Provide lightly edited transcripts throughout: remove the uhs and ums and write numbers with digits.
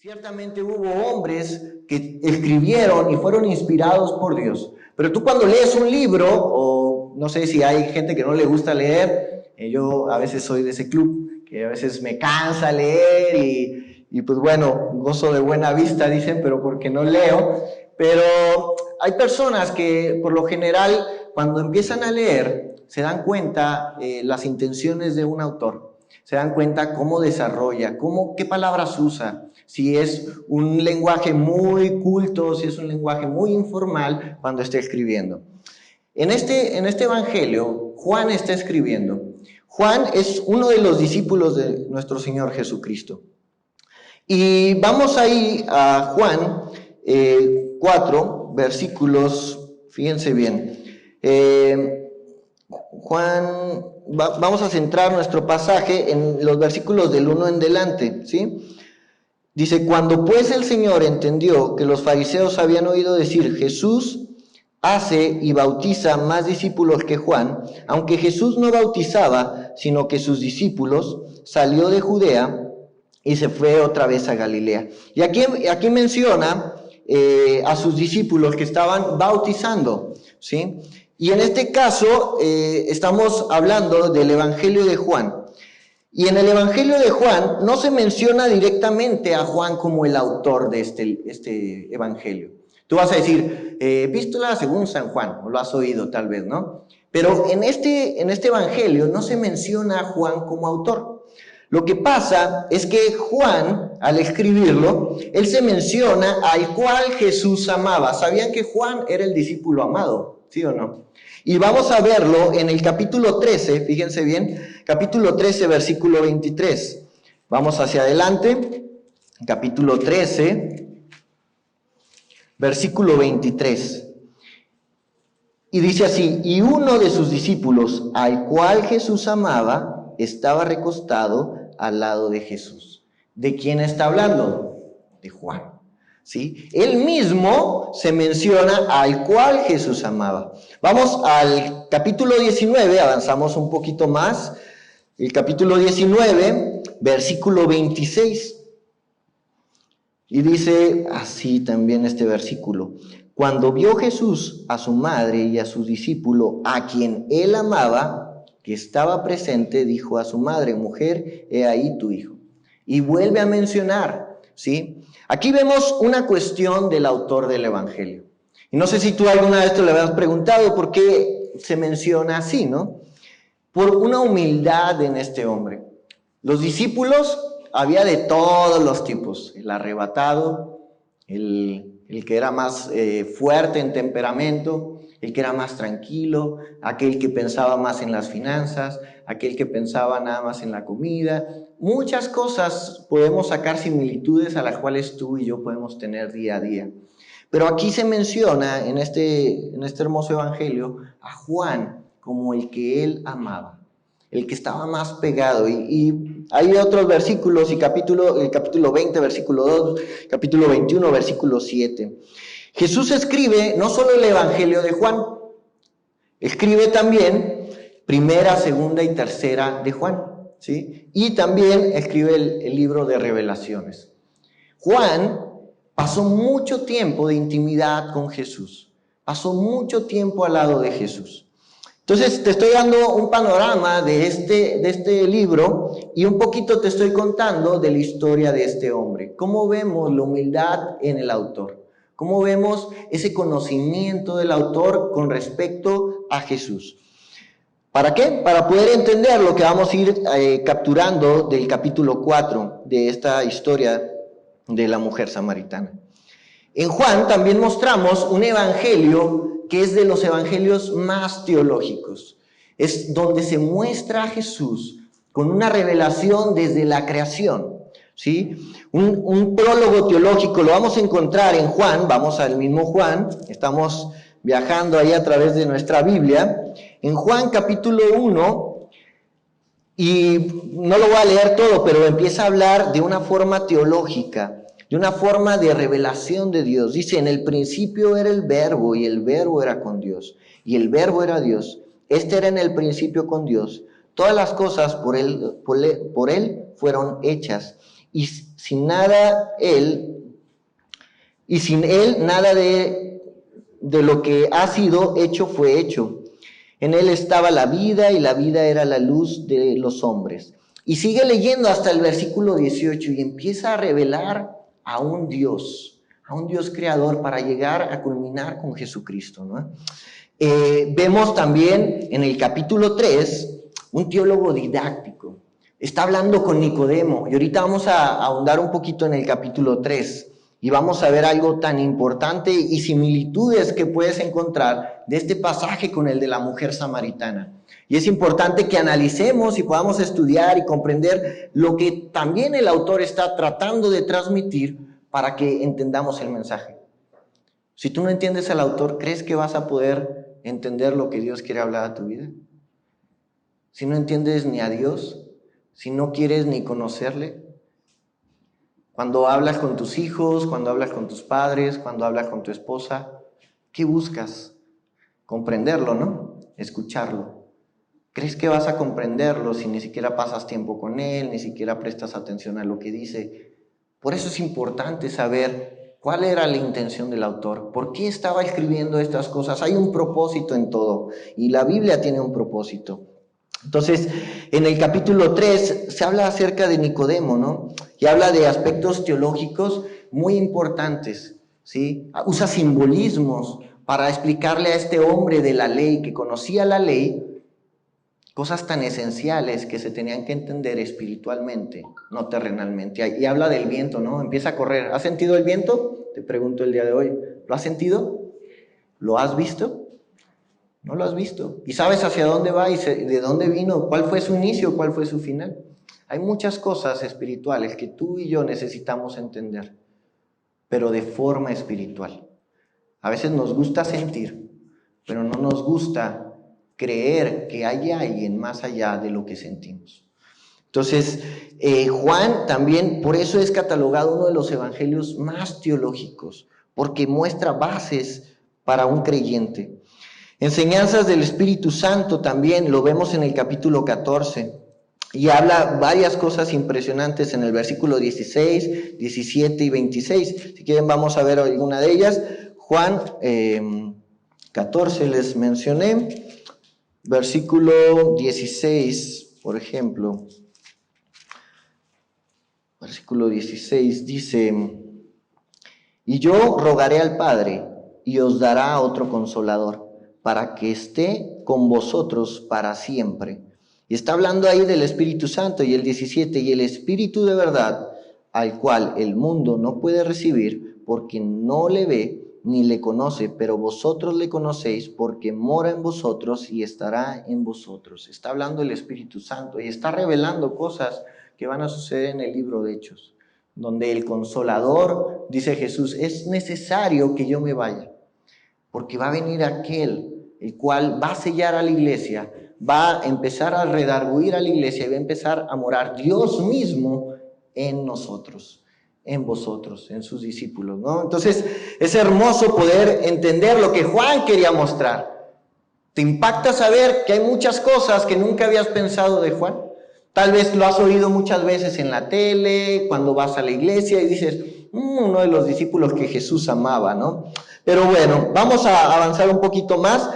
Ciertamente hubo hombres que escribieron y fueron inspirados por Dios. Pero tú cuando lees un libro, o no sé si hay gente que no le gusta leer, yo a veces soy de ese club, que a veces me cansa leer y pues bueno, gozo de buena vista, dicen, pero porque no leo. Pero hay personas que por lo general cuando empiezan a leer se dan cuenta las intenciones de un autor. Se dan cuenta cómo desarrolla, qué palabras usa, si es un lenguaje muy culto, si es un lenguaje muy informal cuando está escribiendo. En este evangelio, Juan está escribiendo. Juan es uno de los discípulos de nuestro Señor Jesucristo. Y vamos ahí a Juan 4, versículos, fíjense bien. Vamos a centrar nuestro pasaje en los versículos del 1 en delante, ¿sí? Dice, cuando pues el Señor entendió que los fariseos habían oído decir, Jesús hace y bautiza más discípulos que Juan, aunque Jesús no bautizaba, sino que sus discípulos, salió de Judea y se fue otra vez a Galilea. Y aquí menciona a sus discípulos que estaban bautizando, ¿sí? Y en este caso estamos hablando del Evangelio de Juan. Y en el Evangelio de Juan no se menciona directamente a Juan como el autor de este Evangelio. Tú vas a decir, epístola según San Juan, o lo has oído tal vez, ¿no? Pero en este Evangelio no se menciona a Juan como autor. Lo que pasa es que Juan, al escribirlo, él se menciona al cual Jesús amaba. ¿Sabían que Juan era el discípulo amado? ¿Sí o no? Y vamos a verlo en el capítulo 13, fíjense bien, capítulo 13, versículo 23. Vamos hacia adelante, capítulo 13, versículo 23. Y dice así, y uno de sus discípulos, al cual Jesús amaba, estaba recostado al lado de Jesús. ¿De quién está hablando? De Juan. ¿Sí? Él mismo se menciona al cual Jesús amaba. Vamos al capítulo 19, avanzamos un poquito más. El capítulo 19, versículo 26. Y dice así también este versículo. Cuando vio Jesús a su madre y a su discípulo, a quien él amaba, que estaba presente, dijo a su madre, mujer, he ahí tu hijo. Y vuelve a mencionar, ¿sí? Aquí vemos una cuestión del autor del Evangelio. Y no sé si tú alguna vez te lo habías preguntado por qué se menciona así, ¿no? Por una humildad en este hombre. Los discípulos había de todos los tipos. El arrebatado, el que era más fuerte en temperamento, el que era más tranquilo, aquel que pensaba más en las finanzas, aquel que pensaba nada más en la comida. Muchas cosas podemos sacar similitudes a las cuales tú y yo podemos tener día a día. Pero aquí se menciona en este hermoso evangelio a Juan como el que él amaba, el que estaba más pegado. Y hay otros versículos, y el capítulo 20, versículo 2, capítulo 21, versículo 7. Jesús escribe no solo el evangelio de Juan, escribe también primera, segunda y tercera de Juan, ¿sí? Y también escribe el libro de Revelaciones. Juan pasó mucho tiempo de intimidad con Jesús, pasó mucho tiempo al lado de Jesús. Entonces te estoy dando un panorama de este libro y un poquito te estoy contando de la historia de este hombre. ¿Cómo vemos la humildad en el autor? ¿Cómo vemos ese conocimiento del autor con respecto a Jesús? ¿Para qué? Para poder entender lo que vamos a ir capturando del capítulo 4 de esta historia de la mujer samaritana. En Juan también mostramos un evangelio que es de los evangelios más teológicos. Es donde se muestra a Jesús con una revelación desde la creación, ¿sí? Un prólogo teológico lo vamos a encontrar en Juan, vamos al mismo Juan, estamos viajando ahí a través de nuestra Biblia, en Juan capítulo 1, y no lo voy a leer todo, pero empieza a hablar de una forma teológica, de una forma de revelación de Dios. Dice, en el principio era el verbo, y el verbo era con Dios, y el verbo era Dios. Este era en el principio con Dios. Todas las cosas por él fueron hechas, y sin él nada de lo que ha sido hecho fue hecho. En él estaba la vida y la vida era la luz de los hombres. Y sigue leyendo hasta el versículo 18 y empieza a revelar a un Dios creador para llegar a culminar con Jesucristo, ¿no? Vemos también en el capítulo 3 un teólogo didáctico. Está hablando con Nicodemo y ahorita vamos a ahondar un poquito en el capítulo 3 y vamos a ver algo tan importante y similitudes que puedes encontrar de este pasaje con el de la mujer samaritana. Y es importante que analicemos y podamos estudiar y comprender lo que también el autor está tratando de transmitir para que entendamos el mensaje. Si tú no entiendes al autor, ¿crees que vas a poder entender lo que Dios quiere hablar a tu vida? Si no entiendes ni a Dios, si no quieres ni conocerle, cuando hablas con tus hijos, cuando hablas con tus padres, cuando hablas con tu esposa, ¿qué buscas? Comprenderlo, ¿no? Escucharlo. ¿Crees que vas a comprenderlo si ni siquiera pasas tiempo con él, ni siquiera prestas atención a lo que dice? Por eso es importante saber cuál era la intención del autor, por qué estaba escribiendo estas cosas. Hay un propósito en todo y la Biblia tiene un propósito. Entonces, en el capítulo 3 se habla acerca de Nicodemo, ¿no? Y habla de aspectos teológicos muy importantes, ¿sí? Usa simbolismos para explicarle a este hombre de la ley, que conocía la ley, cosas tan esenciales que se tenían que entender espiritualmente, no terrenalmente. Y habla del viento, ¿no? Empieza a correr. ¿Has sentido el viento? Te pregunto el día de hoy. ¿Lo has sentido? ¿Lo has visto? No lo has visto. ¿Y sabes hacia dónde va y de dónde vino? ¿Cuál fue su inicio? ¿Cuál fue su final? Hay muchas cosas espirituales que tú y yo necesitamos entender, pero de forma espiritual. A veces nos gusta sentir, pero no nos gusta creer que hay alguien más allá de lo que sentimos. Entonces, Juan también, por eso es catalogado uno de los evangelios más teológicos, porque muestra bases para un creyente. Enseñanzas del Espíritu Santo también lo vemos en el capítulo 14 y habla varias cosas impresionantes en el versículo 16, 17 y 26. Si quieren vamos a ver alguna de ellas. Juan 14 les mencioné, versículo 16, por ejemplo. Versículo 16 dice: y yo rogaré al Padre y os dará otro consolador, para que esté con vosotros para siempre. Y está hablando ahí del Espíritu Santo. Y el 17, y el Espíritu de verdad, al cual el mundo no puede recibir, porque no le ve ni le conoce, pero vosotros le conocéis, porque mora en vosotros y estará en vosotros. Está hablando del Espíritu Santo y está revelando cosas que van a suceder en el libro de Hechos, donde el Consolador, dice Jesús, es necesario que yo me vaya, porque va a venir aquel el cual va a sellar a la iglesia, va a empezar a redarguir a la iglesia y va a empezar a morar Dios mismo en nosotros, en vosotros, en sus discípulos, ¿no? Entonces es hermoso poder entender lo que Juan quería mostrar. ¿Te impacta saber que hay muchas cosas que nunca habías pensado de Juan? Tal vez lo has oído muchas veces en la tele, cuando vas a la iglesia y dices, uno de los discípulos que Jesús amaba, ¿no? Pero bueno, vamos a avanzar un poquito más.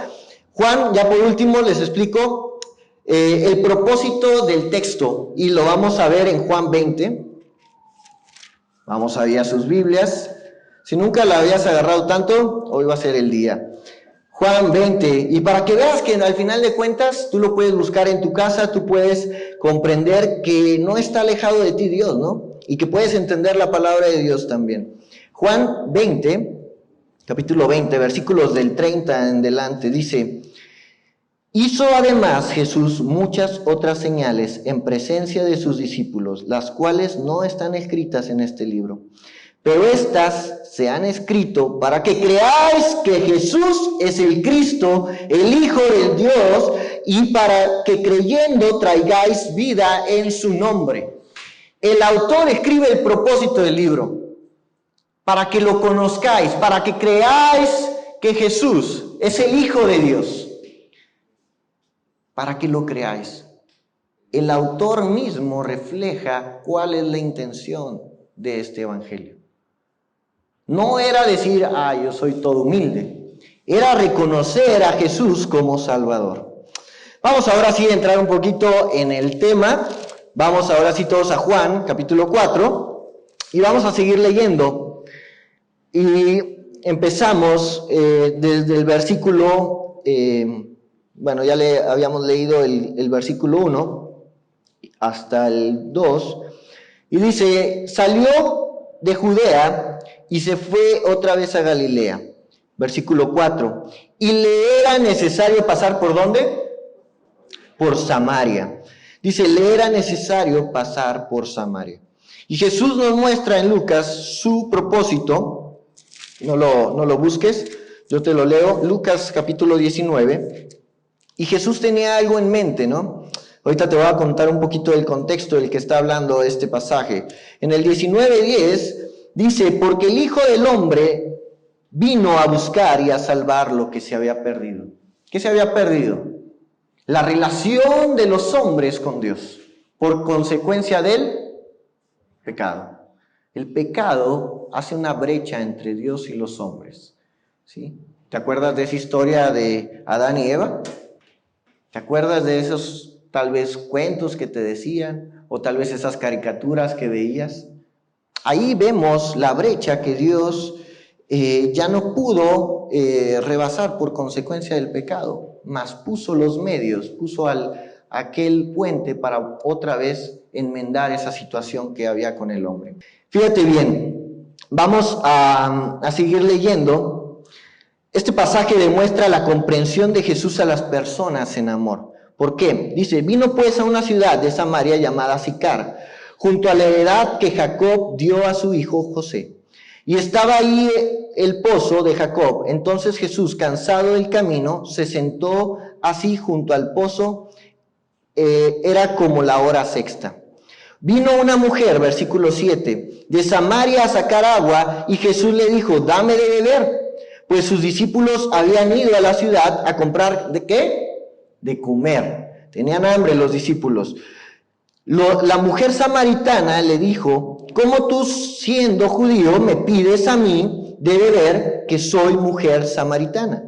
Juan, ya por último les explico el propósito del texto y lo vamos a ver en Juan 20. Vamos a ir a sus Biblias. Si nunca la habías agarrado tanto, hoy va a ser el día. Juan 20, y para que veas que al final de cuentas tú lo puedes buscar en tu casa, tú puedes comprender que no está alejado de ti Dios, ¿no? Y que puedes entender la palabra de Dios también. Juan 20, capítulo 20, versículos del 30 en delante, dice: hizo además Jesús muchas otras señales en presencia de sus discípulos, las cuales no están escritas en este libro. Pero estas se han escrito para que creáis que Jesús es el Cristo, el Hijo del Dios, y para que creyendo traigáis vida en su nombre. El autor escribe el propósito del libro, para que lo conozcáis, para que creáis que Jesús es el Hijo de Dios, para que lo creáis. el autor mismo refleja cuál es la intención de este evangelio. No era decir, yo soy todo humilde. Era reconocer a Jesús como Salvador. Vamos ahora sí a entrar un poquito en el tema. Vamos ahora sí todos a Juan, capítulo 4, y vamos a seguir leyendo. Y empezamos desde el versículo, ya le habíamos leído el versículo 1 hasta el 2, y dice, salió de Judea y se fue otra vez a Galilea. Versículo 4, y le era necesario pasar ¿por dónde? Por Samaria. Dice, le era necesario pasar por Samaria. Y Jesús nos muestra en Lucas su propósito. No lo busques, yo te lo leo. Lucas capítulo 19. Y Jesús tenía algo en mente, ¿no? Ahorita te voy a contar un poquito del contexto del que está hablando este pasaje. En el 19:10 dice, porque el Hijo del Hombre vino a buscar y a salvar lo que se había perdido. ¿Qué se había perdido? La relación de los hombres con Dios, por consecuencia del pecado. El pecado hace una brecha entre Dios y los hombres, ¿sí? ¿Te acuerdas de esa historia de Adán y Eva? ¿Te acuerdas de esos tal vez cuentos que te decían o tal vez esas caricaturas que veías? Ahí vemos la brecha que Dios ya no pudo rebasar por consecuencia del pecado, mas puso los medios, puso aquel puente para otra vez enmendar esa situación que había con el hombre. Fíjate bien, vamos a seguir leyendo. Este pasaje demuestra la comprensión de Jesús a las personas en amor. ¿Por qué? Dice, vino pues a una ciudad de Samaria llamada Sicar, junto a la heredad que Jacob dio a su hijo José. Y estaba ahí el pozo de Jacob. Entonces Jesús, cansado del camino, se sentó así junto al pozo. Era como la hora sexta. Vino una mujer, versículo 7, de Samaria a sacar agua, y Jesús le dijo, dame de beber. Pues sus discípulos habían ido a la ciudad a comprar, ¿de qué? De comer. Tenían hambre los discípulos. La mujer samaritana le dijo, ¿cómo tú siendo judío me pides a mí de beber que soy mujer samaritana?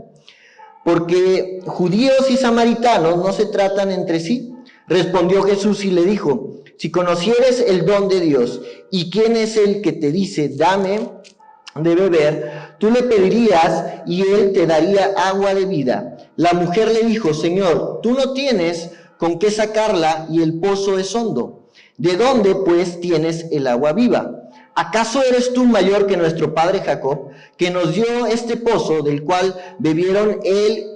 Porque judíos y samaritanos no se tratan entre sí. Respondió Jesús y le dijo, si conocieres el don de Dios y quién es el que te dice, dame de beber, tú le pedirías y él te daría agua de vida. La mujer le dijo, Señor, tú no tienes con qué sacarla y el pozo es hondo. ¿De dónde pues tienes el agua viva? ¿Acaso eres tú mayor que nuestro padre Jacob, que nos dio este pozo del cual bebieron él,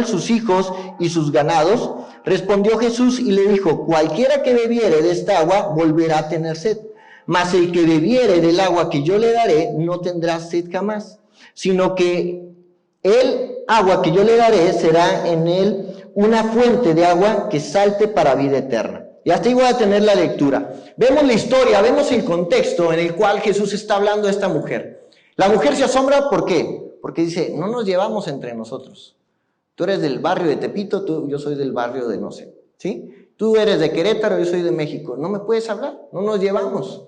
sus hijos y sus ganados? Respondió Jesús y le dijo, cualquiera que bebiere de esta agua volverá a tener sed. Mas el que bebiere del agua que yo le daré no tendrá sed jamás, sino que el agua que yo le daré será en él una fuente de agua que salte para vida eterna. Y hasta ahí voy a tener la lectura. Vemos la historia, vemos el contexto en el cual Jesús está hablando a esta mujer. La mujer se asombra, ¿por qué? Porque dice, no nos llevamos entre nosotros. Tú eres del barrio de Tepito, yo soy del barrio de no sé, ¿sí? Tú eres de Querétaro, yo soy de México. No me puedes hablar, no nos llevamos.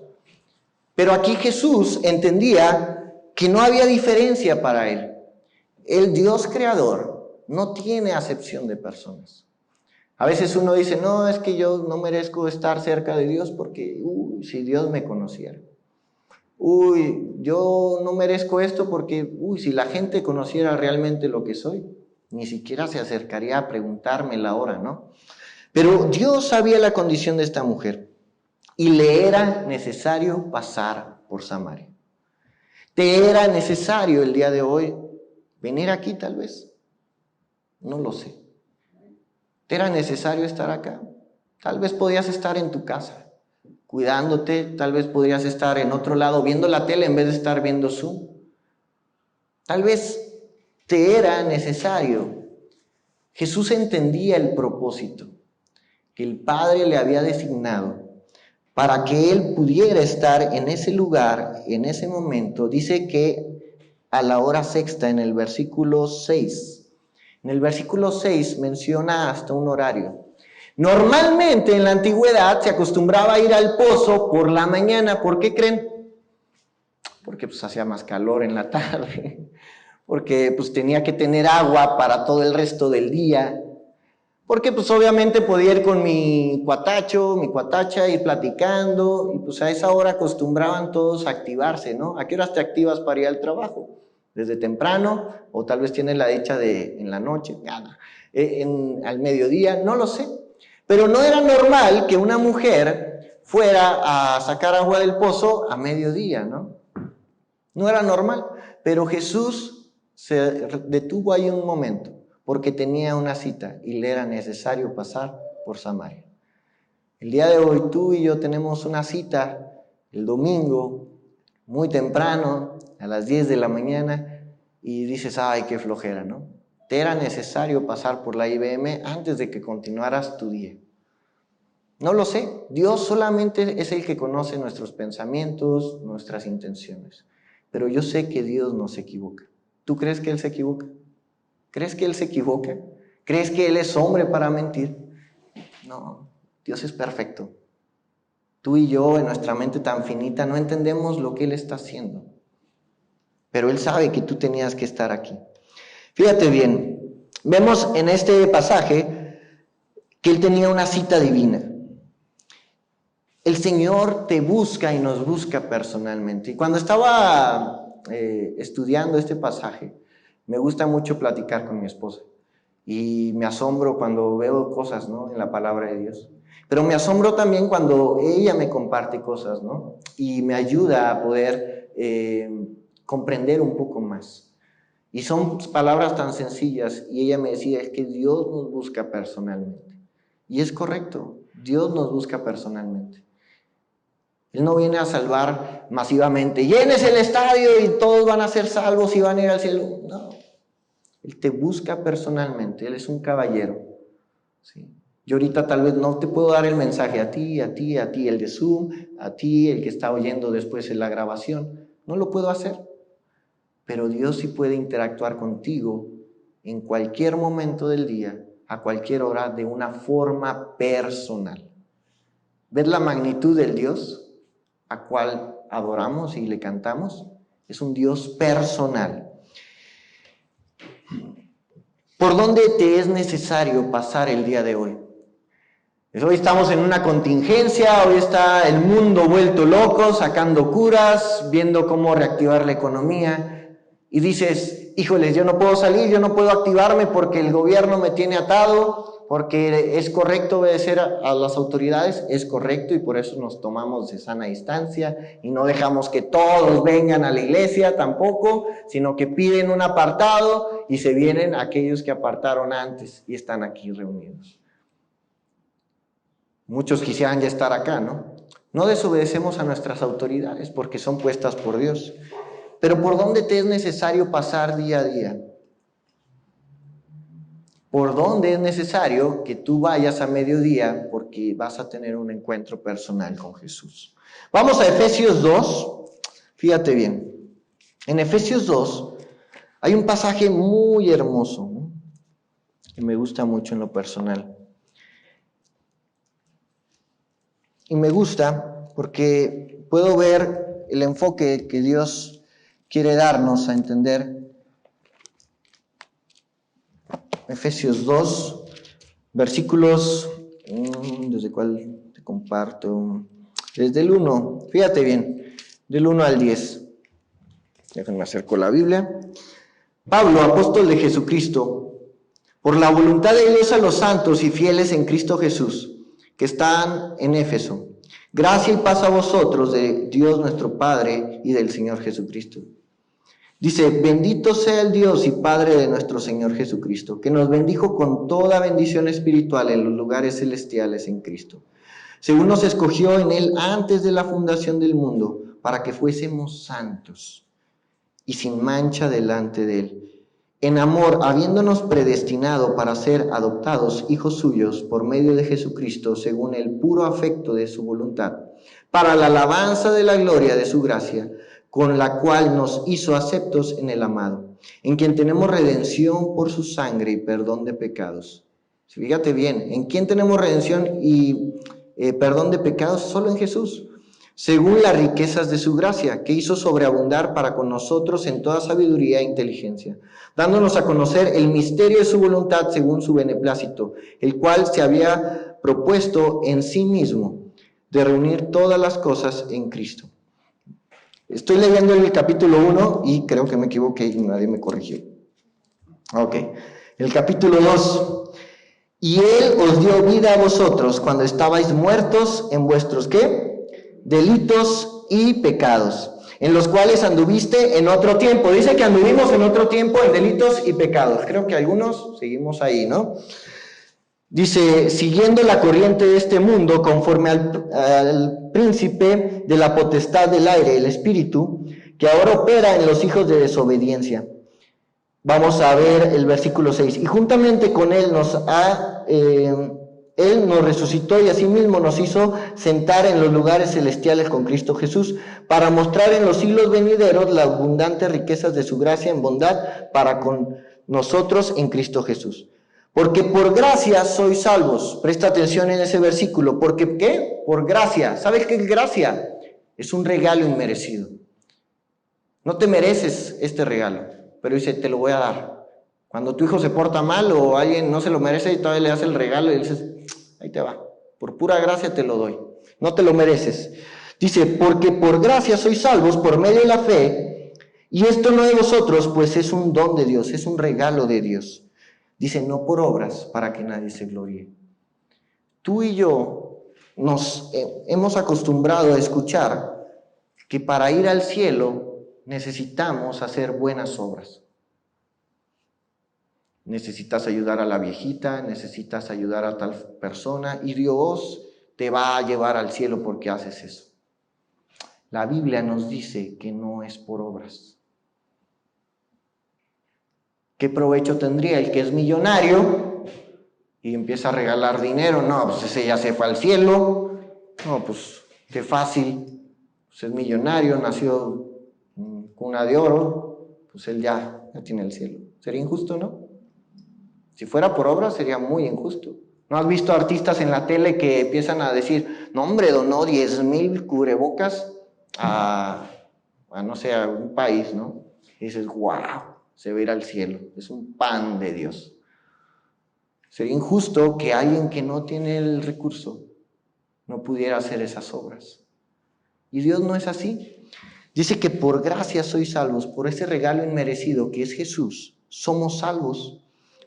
Pero aquí Jesús entendía que no había diferencia para él. El Dios creador no tiene acepción de personas. A veces uno dice, no, es que yo no merezco estar cerca de Dios porque, si Dios me conociera. Yo no merezco esto porque, si la gente conociera realmente lo que soy, ni siquiera se acercaría a preguntarme la hora, ¿no? Pero Dios sabía la condición de esta mujer y le era necesario pasar por Samaria. ¿Te era necesario el día de hoy venir aquí tal vez? No lo sé. ¿Te era necesario estar acá? Tal vez podías estar en tu casa, cuidándote, tal vez podías estar en otro lado viendo la tele en vez de estar viendo Zoom. Tal vez te era necesario. Jesús entendía el propósito que el Padre le había designado para que él pudiera estar en ese lugar, en ese momento. Dice que a la hora sexta en el versículo 6. En el versículo 6 menciona hasta un horario. Normalmente en la antigüedad se acostumbraba a ir al pozo por la mañana. ¿Por qué creen? Porque pues hacía más calor en la tarde, porque pues tenía que tener agua para todo el resto del día, porque pues obviamente podía ir con mi cuatacho, mi cuatacha, ir platicando, y pues a esa hora acostumbraban todos a activarse, ¿no? ¿A qué horas te activas para ir al trabajo? ¿Desde temprano? ¿O tal vez tienes la dicha de en la noche? Nada. Al mediodía, no lo sé. Pero no era normal que una mujer fuera a sacar agua del pozo a mediodía, ¿no? No era normal, pero Jesús se detuvo ahí un momento porque tenía una cita y le era necesario pasar por Samaria. El día de hoy tú y yo tenemos una cita el domingo, muy temprano, a las 10 de la mañana, y dices, ay, qué flojera, ¿no? Te era necesario pasar por la IBM antes de que continuaras tu día. No lo sé, Dios solamente es el que conoce nuestros pensamientos, nuestras intenciones. Pero yo sé que Dios no se equivoca. ¿Tú crees que Él se equivoca? ¿Crees que Él se equivoca? ¿Crees que Él es hombre para mentir? No, Dios es perfecto. Tú y yo, en nuestra mente tan finita, no entendemos lo que Él está haciendo. Pero Él sabe que tú tenías que estar aquí. Fíjate bien, vemos en este pasaje que Él tenía una cita divina. El Señor te busca y nos busca personalmente. Y cuando estaba estudiando este pasaje, me gusta mucho platicar con mi esposa. Y me asombro cuando veo cosas, ¿no?, en la palabra de Dios. Pero me asombro también cuando ella me comparte cosas, ¿no? Y me ayuda a poder comprender un poco más. Y son palabras tan sencillas. Y ella me decía, es que Dios nos busca personalmente. Y es correcto, Dios nos busca personalmente. Él no viene a salvar masivamente. Llenes el estadio y todos van a ser salvos y van a ir al cielo. No. Él te busca personalmente. Él es un caballero. ¿Sí? Yo ahorita tal vez no te puedo dar el mensaje a ti, el de Zoom, a ti, el que está oyendo después en la grabación. No lo puedo hacer. Pero Dios sí puede interactuar contigo en cualquier momento del día, a cualquier hora, de una forma personal. ¿Ves la magnitud del Dios a cual adoramos y le cantamos? Es un Dios personal. ¿Por dónde te es necesario pasar el día de hoy? Hoy estamos en una contingencia, hoy está el mundo vuelto loco, sacando curas, viendo cómo reactivar la economía, y dices, híjoles, yo no puedo salir, yo no puedo activarme porque el gobierno me tiene atado, porque es correcto obedecer a las autoridades, es correcto, y por eso nos tomamos de sana distancia y no dejamos que todos vengan a la iglesia tampoco, sino que piden un apartado y se vienen aquellos que apartaron antes y están aquí reunidos. Muchos quisieran ya estar acá, ¿no? No desobedecemos a nuestras autoridades porque son puestas por Dios. Pero ¿por dónde te es necesario pasar día a día? ¿Por dónde es necesario que tú vayas a mediodía? Porque vas a tener un encuentro personal con Jesús. Vamos a Efesios 2. Fíjate bien. En Efesios 2 hay un pasaje muy hermoso, ¿no?, que me gusta mucho en lo personal. Y me gusta porque puedo ver el enfoque que Dios quiere darnos a entender. Efesios 2, versículos, ¿desde cuál te comparto? Desde el 1, fíjate bien, del 1 al 10. Déjenme acerco la Biblia. Pablo, apóstol de Jesucristo, por la voluntad de Dios, a los santos y fieles en Cristo Jesús, que están en Éfeso. Gracia y paz a vosotros de Dios nuestro Padre y del Señor Jesucristo. Dice, bendito sea el Dios y Padre de nuestro Señor Jesucristo, que nos bendijo con toda bendición espiritual en los lugares celestiales en Cristo, según nos escogió en Él antes de la fundación del mundo, para que fuésemos santos y sin mancha delante de Él. En amor, habiéndonos predestinado para ser adoptados hijos suyos por medio de Jesucristo, según el puro afecto de su voluntad, para la alabanza de la gloria de su gracia, con la cual nos hizo aceptos en el amado, en quien tenemos redención por su sangre y perdón de pecados, Fíjate bien, ¿en quién tenemos redención y perdón de pecados? Solo en Jesús. Según las riquezas de su gracia, que hizo sobreabundar para con nosotros en toda sabiduría e inteligencia, dándonos a conocer el misterio de su voluntad según su beneplácito, el cual se había propuesto en sí mismo, de reunir todas las cosas en Cristo. Estoy leyendo el capítulo 1 y creo que me equivoqué y nadie me corrigió. Ok, el capítulo 2. Y Él os dio vida a vosotros cuando estabais muertos en vuestros, ¿qué? Delitos y pecados, en los cuales anduviste en otro tiempo. Dice que anduvimos en otro tiempo en delitos y pecados. Creo que algunos seguimos ahí, ¿no? Dice, siguiendo la corriente de este mundo, conforme al príncipe de la potestad del aire, el espíritu, que ahora opera en los hijos de desobediencia. Vamos a ver el versículo 6. Y juntamente con Él Él nos resucitó y asimismo nos hizo sentar en los lugares celestiales con Cristo Jesús, para mostrar en los siglos venideros las abundantes riquezas de su gracia en bondad para con nosotros en Cristo Jesús. Porque por gracia sois salvos. Presta atención en ese versículo. ¿Porque qué? Por gracia. ¿Sabes qué es gracia? Es un regalo inmerecido. No te mereces este regalo, pero dice, te lo voy a dar. Cuando tu hijo se porta mal o alguien no se lo merece y todavía le das el regalo y dices, ahí te va, por pura gracia te lo doy. No te lo mereces. Dice, porque por gracia sois salvos por medio de la fe, y esto no de vosotros, pues es un don de Dios, es un regalo de Dios. Dice, no por obras, para que nadie se gloríe. Tú y yo nos hemos acostumbrado a escuchar que para ir al cielo necesitamos hacer buenas obras. Necesitas ayudar a la viejita, necesitas ayudar a tal persona y Dios te va a llevar al cielo porque haces eso. La Biblia nos dice que no es por obras. ¿Qué provecho tendría el que es millonario y empieza a regalar dinero? No, pues ese ya se fue al cielo. No, pues qué fácil. Pues es millonario, nació en cuna de oro, pues él ya tiene el cielo. ¿Sería injusto, no? Si fuera por obras sería muy injusto. ¿No has visto artistas en la tele que empiezan a decir, no hombre, donó 10,000 cubrebocas a no sé, a un país, ¿no? Y dices, wow, se va a ir al cielo, es un pan de Dios. Sería injusto que alguien que no tiene el recurso no pudiera hacer esas obras. Y Dios no es así. Dice que por gracia sois salvos, por ese regalo inmerecido que es Jesús, somos salvos.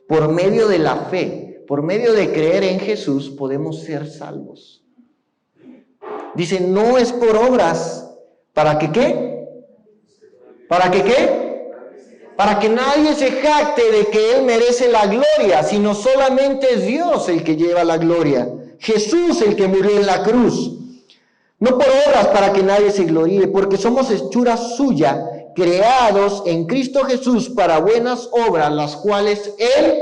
Por medio de la fe, por medio de creer en Jesús, podemos ser salvos. Dice, no es por obras. ¿Para que qué? ¿Para que qué? Para que nadie se jacte de que Él merece la gloria, sino solamente es Dios el que lleva la gloria. Jesús el que murió en la cruz. No por obras para que nadie se gloríe, porque somos hechura suya, creados en Cristo Jesús para buenas obras, las cuales Él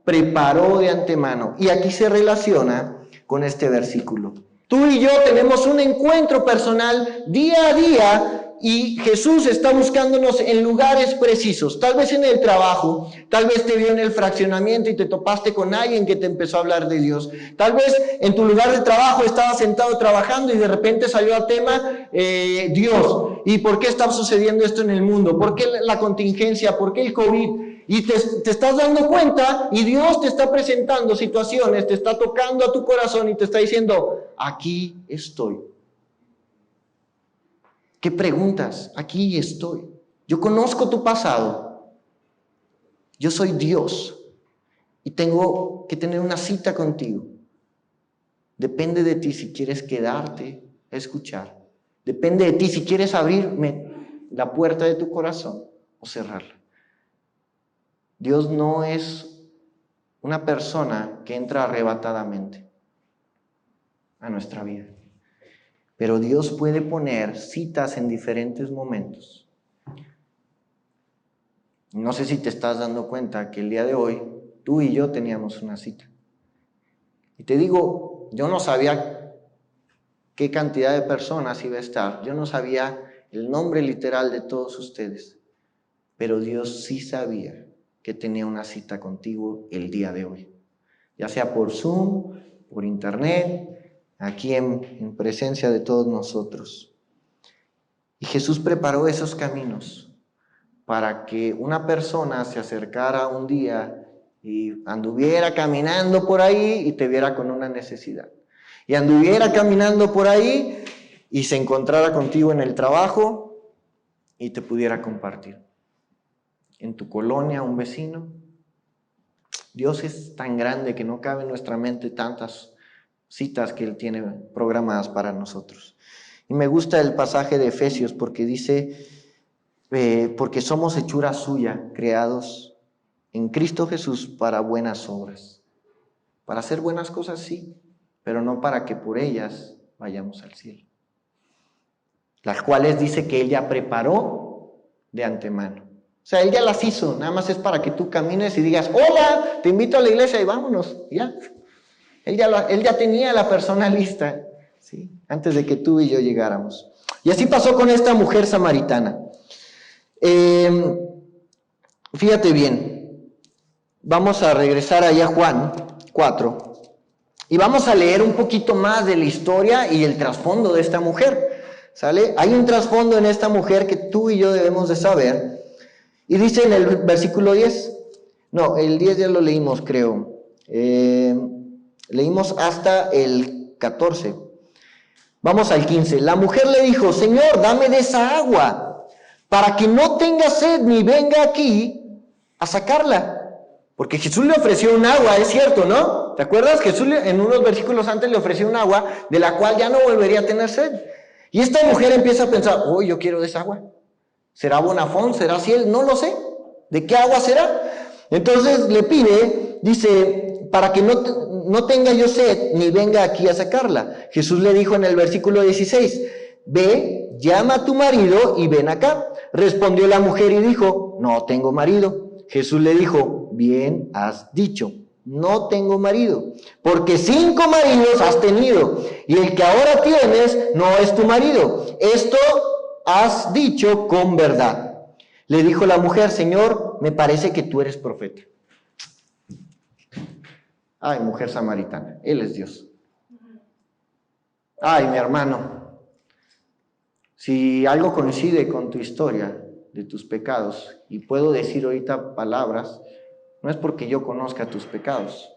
preparó de antemano. Y aquí se relaciona con este versículo. Tú y yo tenemos un encuentro personal día a día y Jesús está buscándonos en lugares precisos. Tal vez en el trabajo, tal vez te vio en el fraccionamiento y te topaste con alguien que te empezó a hablar de Dios. Tal vez en tu lugar de trabajo estabas sentado trabajando y de repente salió a tema Dios. ¿Y por qué está sucediendo esto en el mundo? ¿Por qué la contingencia? ¿Por qué el COVID? Y te estás dando cuenta y Dios te está presentando situaciones, te está tocando a tu corazón y te está diciendo, aquí estoy. ¿Qué preguntas? Aquí estoy. Yo conozco tu pasado. Yo soy Dios y tengo que tener una cita contigo. Depende de ti si quieres quedarte a escuchar. Depende de ti si quieres abrirme la puerta de tu corazón o cerrarla. Dios no es una persona que entra arrebatadamente a nuestra vida. Pero Dios puede poner citas en diferentes momentos. No sé si te estás dando cuenta que el día de hoy tú y yo teníamos una cita. Y te digo, yo no sabía qué cantidad de personas iba a estar. Yo no sabía el nombre literal de todos ustedes. Pero Dios sí sabía que tenía una cita contigo el día de hoy. ya sea por Zoom, por internet, aquí en presencia de todos nosotros. Y Jesús preparó esos caminos para que una persona se acercara un día y anduviera caminando por ahí y te viera con una necesidad. Y anduviera caminando por ahí y se encontrara contigo en el trabajo y te pudiera compartir. En tu colonia, un vecino. Dios es tan grande que no cabe en nuestra mente tantas citas que Él tiene programadas para nosotros. Y me gusta el pasaje de Efesios porque dice, porque somos hechura suya, creados en Cristo Jesús para buenas obras. Para hacer buenas cosas, sí, pero no para que por ellas vayamos al cielo. Las cuales dice que Él ya preparó de antemano. O sea, Él ya las hizo, nada más es para que tú camines y digas, hola, te invito a la iglesia y vámonos, ya. Él ya tenía la persona lista, ¿sí? Antes de que tú y yo llegáramos. Y así pasó con esta mujer samaritana. Fíjate bien, vamos a regresar allá a Juan 4 y vamos a leer un poquito más de la historia y el trasfondo de esta mujer, ¿sale? Hay un trasfondo en esta mujer que tú y yo debemos de saber. Y dice en el versículo 10, no, el 10 ya lo leímos, creo. Leímos hasta el 14. Vamos al 15. La mujer le dijo, Señor, dame de esa agua, para que no tenga sed ni venga aquí a sacarla. Porque Jesús le ofreció un agua, es cierto, ¿no? ¿Te acuerdas? Jesús en unos versículos antes le ofreció un agua de la cual ya no volvería a tener sed. Y esta mujer empieza a pensar, oh, yo quiero de esa agua. ¿Será Bonafont? ¿Será Ciel? No lo sé. ¿De qué agua será? Entonces le pide, dice, para que no tenga yo sed, ni venga aquí a sacarla. Jesús le dijo en el versículo 16, ve, llama a tu marido y ven acá. Respondió la mujer y dijo, no tengo marido. Jesús le dijo, bien has dicho, no tengo marido, porque 5 maridos has tenido, y el que ahora tienes no es tu marido. Esto has dicho con verdad. Le dijo la mujer, Señor, me parece que tú eres profeta. Ay, mujer samaritana, Él es Dios. Ay, mi hermano, si algo coincide con tu historia de tus pecados, y puedo decir ahorita palabras, no es porque yo conozca tus pecados,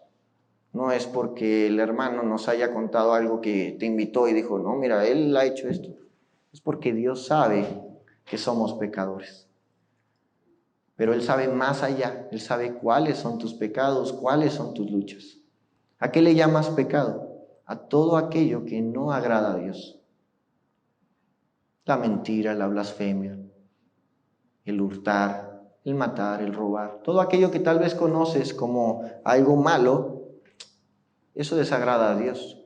no es porque el hermano nos haya contado algo que te invitó y dijo, no, mira, él ha hecho esto. Es porque Dios sabe que somos pecadores. Pero Él sabe más allá, Él sabe cuáles son tus pecados, cuáles son tus luchas. ¿A qué le llamas pecado? A todo aquello que no agrada a Dios. La mentira, la blasfemia, el hurtar, el matar, el robar. Todo aquello que tal vez conoces como algo malo, eso desagrada a Dios.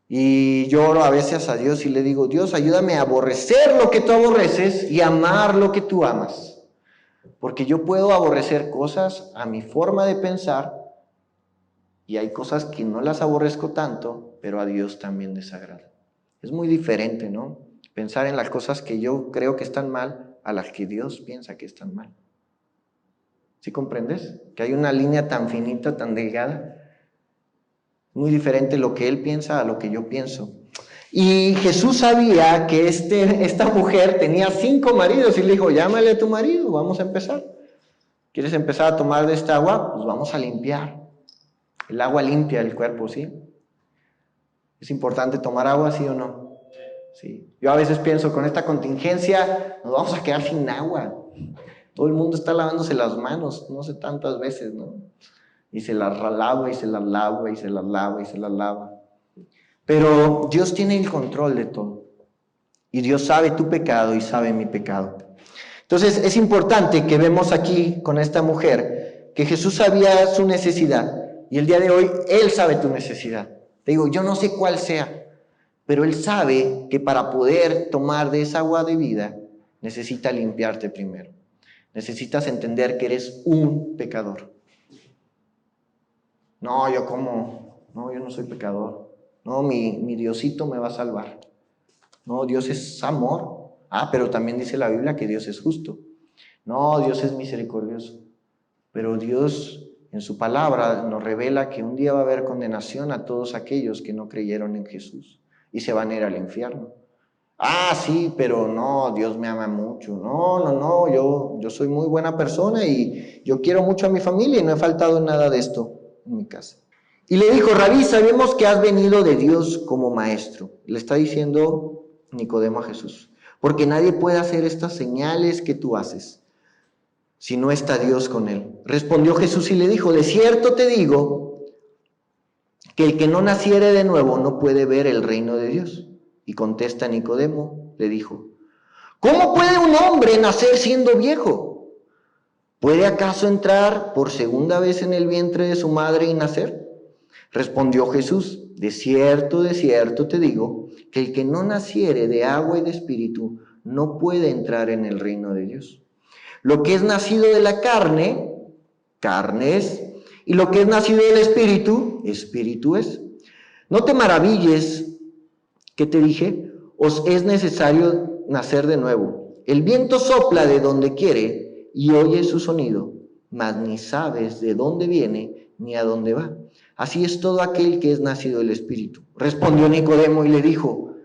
Y yo oro a veces a Dios y le digo, Dios, ayúdame a aborrecer lo que tú aborreces y amar lo que tú amas. Porque yo puedo aborrecer cosas a mi forma de pensar y hay cosas que no las aborrezco tanto, pero a Dios también desagrada. Es muy diferente, ¿no? Pensar en las cosas que yo creo que están mal a las que Dios piensa que están mal. ¿Sí comprendes? Que hay una línea tan finita, tan delgada. Muy diferente lo que Él piensa a lo que yo pienso. Y Jesús sabía que esta mujer tenía 5 maridos y le dijo, llámale a tu marido, vamos a empezar. ¿Quieres empezar a tomar de esta agua? Pues vamos a limpiar. El agua limpia el cuerpo, ¿sí? ¿Es importante tomar agua, sí o no? Sí. Yo a veces pienso, con esta contingencia nos vamos a quedar sin agua. Todo el mundo está lavándose las manos, no sé tantas veces, ¿no? Y se las lava y se las lava y se las lava y se las lava. Pero Dios tiene el control de todo. Y Dios sabe tu pecado y sabe mi pecado. Entonces es importante que vemos aquí con esta mujer que Jesús sabía su necesidad. Y el día de hoy Él sabe tu necesidad. Te digo, yo no sé cuál sea, pero Él sabe que para poder tomar de esa agua de vida necesita limpiarte primero. Necesitas entender que eres un pecador. No, yo no soy pecador. No, mi Diosito me va a salvar. No, Dios es amor. Pero también dice la Biblia que Dios es justo. No, Dios es misericordioso. Pero Dios en su palabra nos revela que un día va a haber condenación a todos aquellos que no creyeron en Jesús y se van a ir al infierno. Ah, sí, pero no, Dios me ama mucho. No, yo soy muy buena persona y yo quiero mucho a mi familia y no he faltado en nada de esto en mi casa. Y le dijo, Rabí, sabemos que has venido de Dios como maestro. Le está diciendo Nicodemo a Jesús, porque nadie puede hacer estas señales que tú haces si no está Dios con él. Respondió Jesús y le dijo, de cierto te digo que el que no naciere de nuevo no puede ver el reino de Dios. Y contesta Nicodemo, le dijo, ¿cómo puede un hombre nacer siendo viejo? ¿Puede acaso entrar por segunda vez en el vientre de su madre y nacer? Respondió Jesús, de cierto te digo, que el que no naciere de agua y de espíritu no puede entrar en el reino de Dios. Lo que es nacido de la carne, carne es, y lo que es nacido del espíritu, espíritu es. No te maravilles que te dije, os es necesario nacer de nuevo. El viento sopla de donde quiere y oye su sonido, mas ni sabes de dónde viene ni a dónde va. Así es todo aquel que es nacido del espíritu. Respondió Nicodemo y le dijo,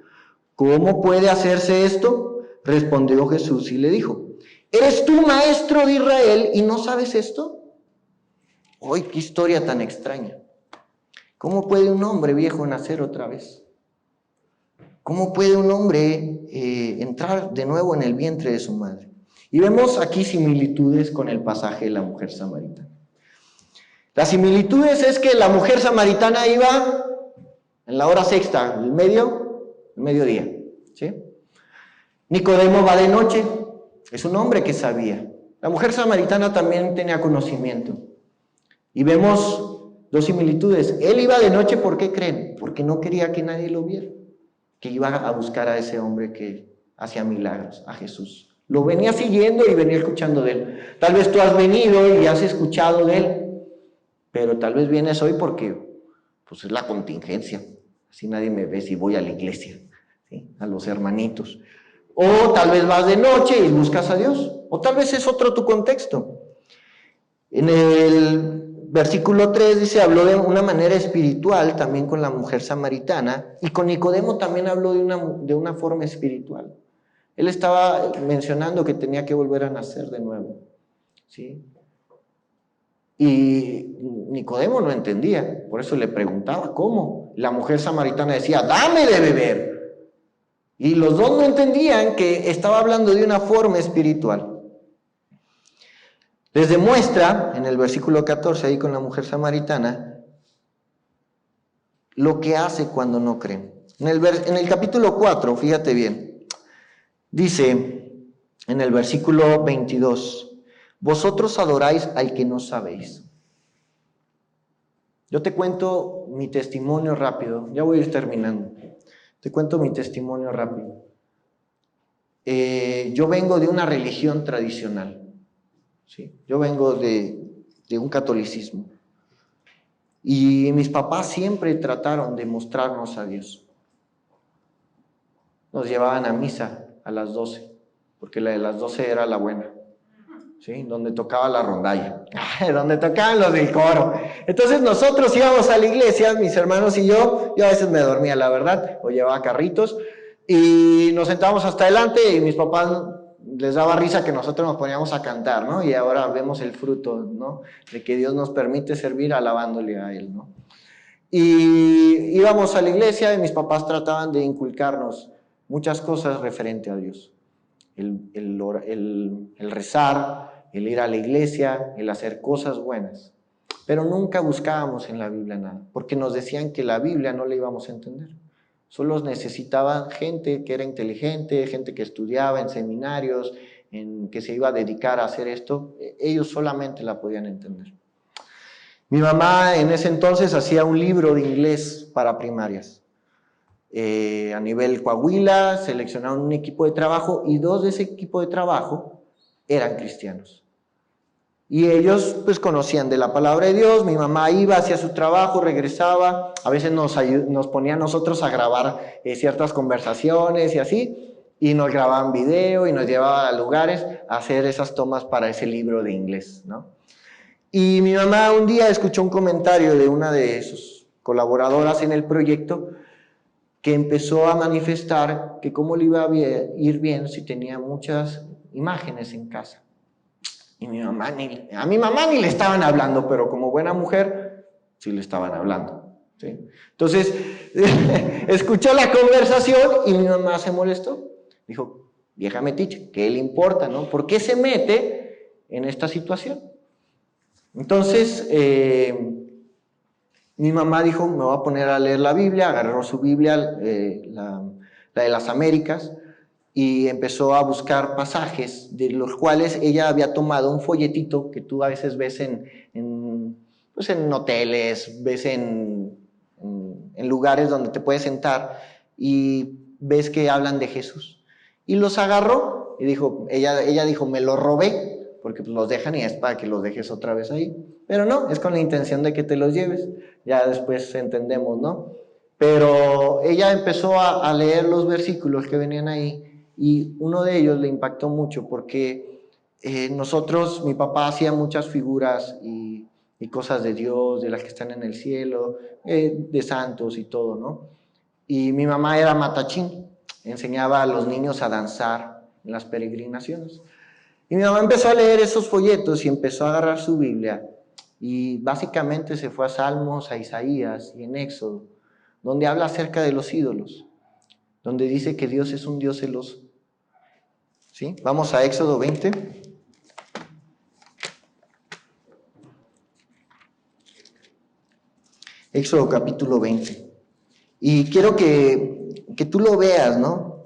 ¿cómo puede hacerse esto? Respondió Jesús y le dijo, ¿eres tú maestro de Israel y no sabes esto? ¡Ay, qué historia tan extraña! ¿Cómo puede un hombre viejo nacer otra vez? ¿Cómo puede un hombre entrar de nuevo en el vientre de su madre? Y vemos aquí similitudes con el pasaje de la mujer samaritana. Las similitudes es que la mujer samaritana iba en la hora sexta, el mediodía, ¿sí? Nicodemo va de noche, es un hombre que sabía. La mujer samaritana también tenía conocimiento. Y vemos dos similitudes. Él iba de noche, ¿por qué creen? Porque no quería que nadie lo viera, que iba a buscar a ese hombre que hacía milagros, a Jesús. Lo venía siguiendo y venía escuchando de él. Tal vez tú has venido y has escuchado de él, pero tal vez vienes hoy porque pues es la contingencia. Así nadie me ve si voy a la iglesia, ¿sí? A los hermanitos. O tal vez vas de noche y buscas a Dios. O tal vez es otro tu contexto. En el versículo 3 dice, habló de una manera espiritual también con la mujer samaritana, y con Nicodemo también habló de una forma espiritual. Él estaba mencionando que tenía que volver a nacer de nuevo, ¿sí? Y Nicodemo no entendía, por eso le preguntaba, ¿cómo? La mujer samaritana decía, dame de beber. Y los dos no entendían que estaba hablando de una forma espiritual. Les demuestra, en el versículo 14, ahí con la mujer samaritana, lo que hace cuando no creen. En el capítulo 4, fíjate bien, dice en el versículo 22, vosotros adoráis al que no sabéis. Yo te cuento mi testimonio rápido, ya voy a ir terminando. Te cuento mi testimonio rápido. Yo vengo de una religión tradicional, ¿sí? Yo vengo de un catolicismo. Y mis papás siempre trataron de mostrarnos a Dios. Nos llevaban a misa a las 12, porque la de las 12 era la buena, ¿sí? Donde tocaba la rondalla, donde tocaban los del coro. Entonces nosotros íbamos a la iglesia, mis hermanos y yo a veces me dormía, la verdad, o llevaba carritos, y nos sentábamos hasta adelante y mis papás les daba risa que nosotros nos poníamos a cantar, ¿no? Y ahora vemos el fruto, ¿no? De que Dios nos permite servir alabándole a Él, ¿no? Y íbamos a la iglesia y mis papás trataban de inculcarnos muchas cosas referente a Dios. El rezar, el ir a la iglesia, el hacer cosas buenas. Pero nunca buscábamos en la Biblia nada, porque nos decían que la Biblia no la íbamos a entender. Solo necesitaban gente que era inteligente, gente que estudiaba en seminarios, que se iba a dedicar a hacer esto. Ellos solamente la podían entender. Mi mamá en ese entonces hacía un libro de inglés para primarias. A nivel Coahuila seleccionaron un equipo de trabajo y 2 de ese equipo de trabajo eran cristianos. Y ellos pues conocían de la palabra de Dios. Mi mamá iba, hacía su trabajo, regresaba, a veces nos ponía a nosotros a grabar ciertas conversaciones y así, y nos grababan video y nos llevaban a lugares a hacer esas tomas para ese libro de inglés, ¿no? Y mi mamá un día escuchó un comentario de una de sus colaboradoras en el proyecto que empezó a manifestar que cómo le iba a ir bien si tenía muchas imágenes en casa. Y a mi mamá ni le estaban hablando, pero como buena mujer, sí le estaban hablando. ¿Sí? Entonces, escuchó la conversación y mi mamá se molestó. Dijo, vieja metiche, ¿qué le importa, no? ¿Por qué se mete en esta situación? Entonces, mi mamá dijo, me voy a poner a leer la Biblia, agarró su Biblia, la de las Américas, y empezó a buscar pasajes de los cuales ella había tomado un folletito que tú a veces ves pues en hoteles, ves en lugares donde te puedes sentar y ves que hablan de Jesús. Y los agarró y dijo, ella dijo, me los robé, porque pues los dejan y es para que los dejes otra vez ahí. Pero no, es con la intención de que te los lleves. Ya después entendemos, ¿no? Pero ella empezó a leer los versículos que venían ahí y uno de ellos le impactó mucho porque nosotros, mi papá hacía muchas figuras y cosas de Dios, de las que están en el cielo, de santos y todo, ¿no? Y mi mamá era matachín, enseñaba a los niños a danzar en las peregrinaciones. Y mi mamá empezó a leer esos folletos y empezó a agarrar su Biblia y básicamente se fue a Salmos, a Isaías y en Éxodo, donde habla acerca de los ídolos, donde dice que Dios es un Dios celoso. ¿Sí? Vamos a Éxodo 20. Éxodo capítulo 20. Y quiero que tú lo veas, ¿no?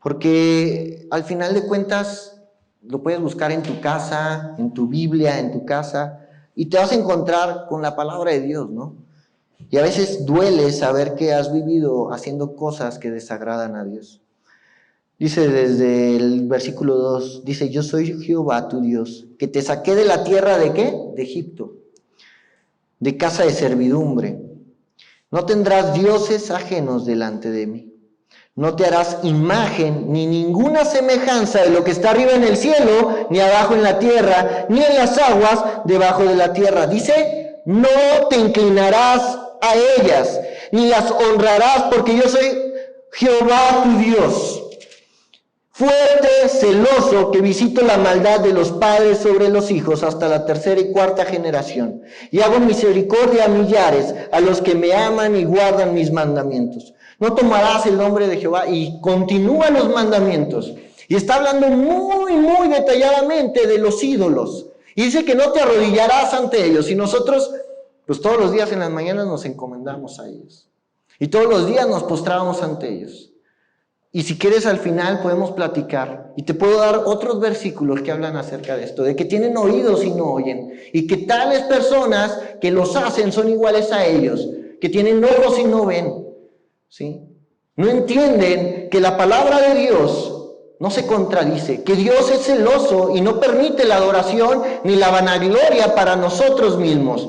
Porque al final de cuentas lo puedes buscar en tu casa, en tu Biblia, en tu casa, y te vas a encontrar con la palabra de Dios, ¿no? Y a veces duele saber que has vivido haciendo cosas que desagradan a Dios. Dice desde el versículo 2, dice, yo soy Jehová tu Dios, que te saqué de la tierra de ¿qué? De Egipto, de casa de servidumbre. No tendrás dioses ajenos delante de mí. No te harás imagen ni ninguna semejanza de lo que está arriba en el cielo, ni abajo en la tierra, ni en las aguas debajo de la tierra. Dice, no te inclinarás a ellas, ni las honrarás, porque yo soy Jehová tu Dios. Fuerte, celoso, que visito la maldad de los padres sobre los hijos hasta la tercera y cuarta generación. Y hago misericordia a millares, a los que me aman y guardan mis mandamientos. No tomarás el nombre de Jehová, y continúan los mandamientos. Y está hablando muy, muy detalladamente de los ídolos. Y dice que no te arrodillarás ante ellos. Y nosotros, pues todos los días en las mañanas nos encomendamos a ellos. Y todos los días nos postramos ante ellos. Y si quieres al final podemos platicar y te puedo dar otros versículos que hablan acerca de esto, de que tienen oídos y no oyen, y que tales personas que los hacen son iguales a ellos, que tienen ojos y no ven, ¿sí? No entienden que la palabra de Dios no se contradice, que Dios es celoso y no permite la adoración ni la vanagloria para nosotros mismos.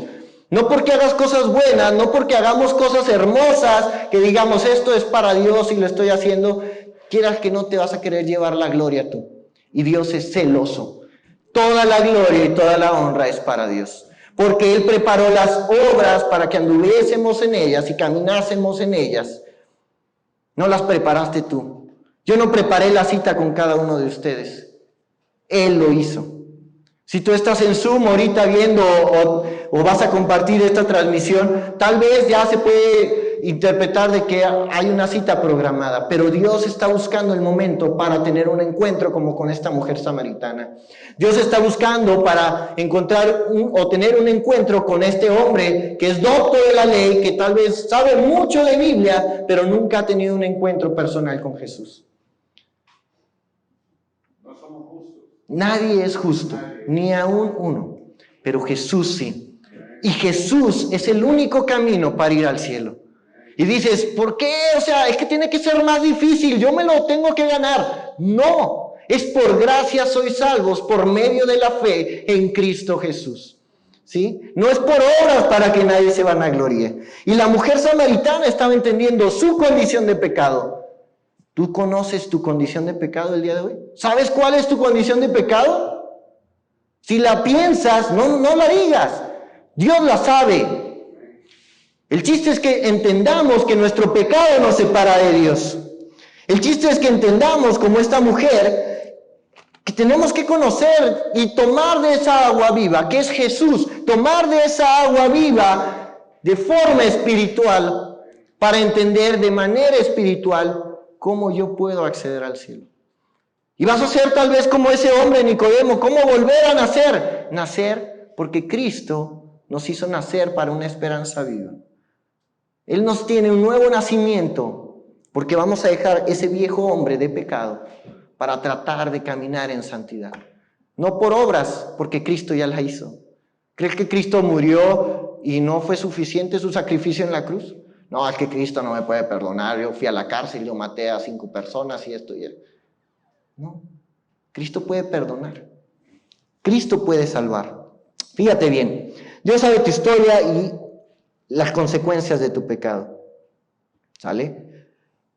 No porque hagas cosas buenas, no porque hagamos cosas hermosas, que digamos esto es para Dios y lo estoy haciendo, quieras que no te vas a querer llevar la gloria tú. Y Dios es celoso. Toda la gloria y toda la honra es para Dios. Porque Él preparó las obras para que anduviésemos en ellas y caminásemos en ellas. No las preparaste tú. Yo no preparé la cita con cada uno de ustedes. Él lo hizo. Si tú estás en Zoom ahorita viendo o vas a compartir esta transmisión, tal vez ya se puede interpretar de que hay una cita programada, pero Dios está buscando el momento para tener un encuentro como con esta mujer samaritana. Dios está buscando para encontrar o tener un encuentro con este hombre que es doctor de la ley, que tal vez sabe mucho de Biblia, pero nunca ha tenido un encuentro personal con Jesús. Nadie es justo, ni aún uno, pero Jesús sí. Y Jesús es el único camino para ir al cielo. Y dices, ¿por qué? O sea, es que tiene que ser más difícil, yo me lo tengo que ganar. No, es por gracia sois salvos por medio de la fe en Cristo Jesús. ¿Sí? No es por obras para que nadie se vanaglorie. Y la mujer samaritana estaba entendiendo su condición de pecado. ¿Tú conoces tu condición de pecado el día de hoy? ¿Sabes cuál es tu condición de pecado? Si la piensas, no la digas. Dios la sabe. El chiste es que entendamos que nuestro pecado nos separa de Dios. El chiste es que entendamos, como esta mujer, que tenemos que conocer y tomar de esa agua viva, que es Jesús, tomar de esa agua viva de forma espiritual, para entender de manera espiritual cómo yo puedo acceder al cielo. Y vas a ser tal vez como ese hombre Nicodemo, ¿cómo volver a nacer? Nacer porque Cristo nos hizo nacer para una esperanza viva. Él nos tiene un nuevo nacimiento porque vamos a dejar ese viejo hombre de pecado para tratar de caminar en santidad. No por obras, porque Cristo ya la hizo. ¿Crees que Cristo murió y no fue suficiente su sacrificio en la cruz? No, es que Cristo no me puede perdonar. Yo fui a la cárcel, yo maté a 5 personas y esto y eso. No, Cristo puede perdonar. Cristo puede salvar. Fíjate bien, Dios sabe tu historia y las consecuencias de tu pecado. ¿Sale?